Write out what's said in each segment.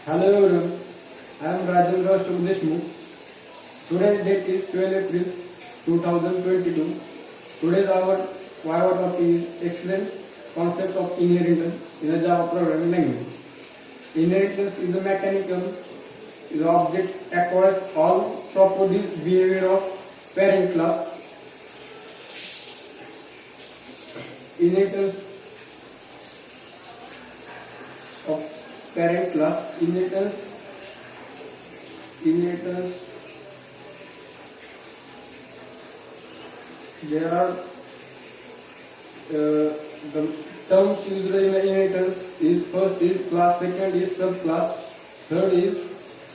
Hello everyone, I am Rajendra Sukhdeshmukh. Today's date is 12 April 2022. Today's our Viva topic is explain concept of inheritance in a Java programming language. Inheritance is a mechanical is an object acquires all properties behavior of parent class. Inheritance of parent class inheritance there are the terms used in inheritance is first is class, second is subclass, third is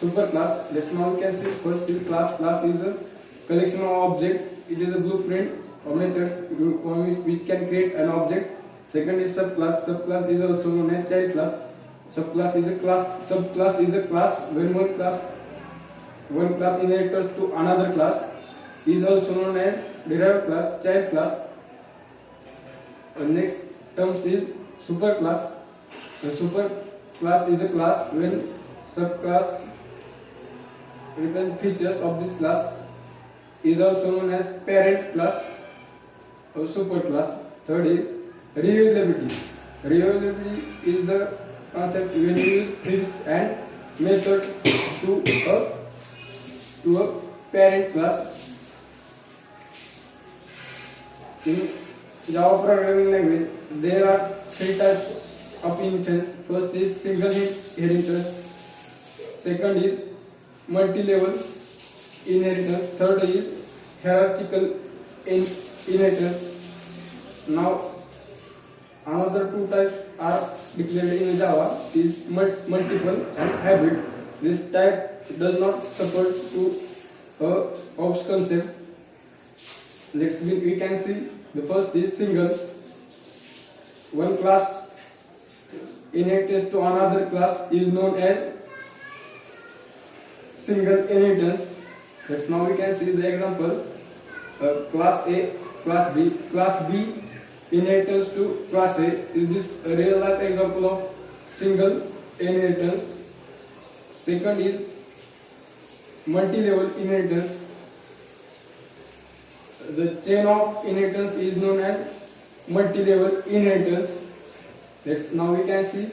superclass. Let's now we can see first is class. Class is a collection of objects. It is a blueprint of methods which can create an object. Second is subclass. Subclass is also known as child class. Subclass is a class. Subclass is a class when one class inherits to another class is also known as derived class, child class. Next terms is superclass. The superclass is a class when subclass represents features of this class is also known as parent class or superclass. Third is reusability. Reusability is the concept when you use fields and methods to a parent class. In Java programming language, there are three types of inheritance. First is single inheritance. Second is multi-level inheritance. Third is hierarchical inheritance. Now, another two types are declared in Java is multiple and hybrid. This type does not support to a ops concept. Next we can see the first is single. One class inherits to another class is known as single inheritance. That's now we can see the example. Class A, class B inheritance to class A. Is this a real life example of single inheritance? Second is multi-level inheritance. The chain of inheritance is known as multi-level inheritance. Let's now we can see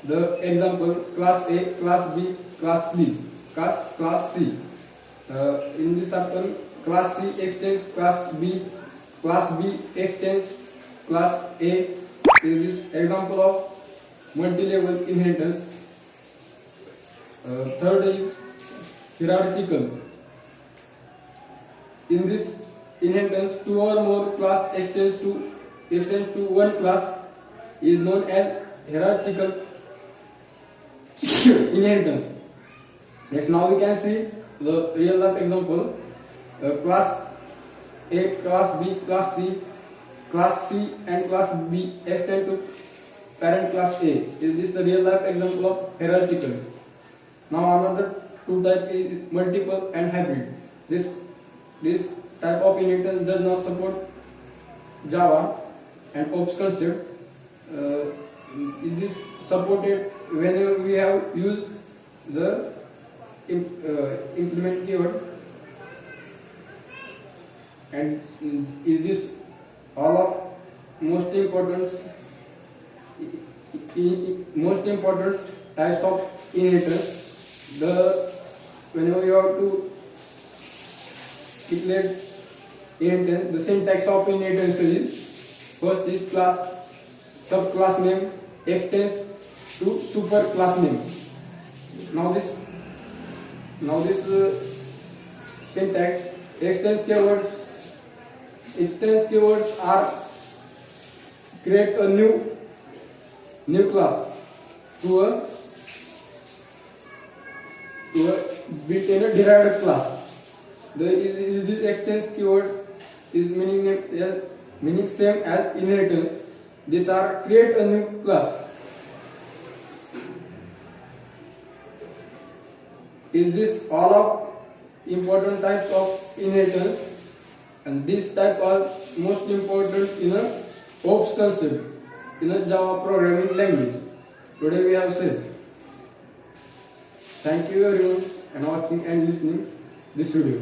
the example class A, class B, class C. Class C. In this example, class C extends class B extends class A. Is this example of multi-level inheritance. Third is hierarchical. In this inheritance, two or more class extends to one class is known as hierarchical inheritance. Next, now we can see the real life example. Class A, class B, class C and class B extend to parent class A. Is this the real life example of hierarchical? Now another two type is multiple and hybrid. This type of inheritance does not support Java and ops concept. Is this supported whenever we have used the implement keyword? And is this all of most important types of inheritance? Whenever you have to declare inheritance, the syntax of inheritance is first is class, subclass name extends to superclass name. Now this syntax extends keywords are create a new class to a built in a derived class. This extends keyword is meaning same as inheritance. These are create a new class. Is this all of important types of inheritance? And this type are most important in a ops concept in a Java programming language. Today we have said Thank you everyone and watching and listening this video.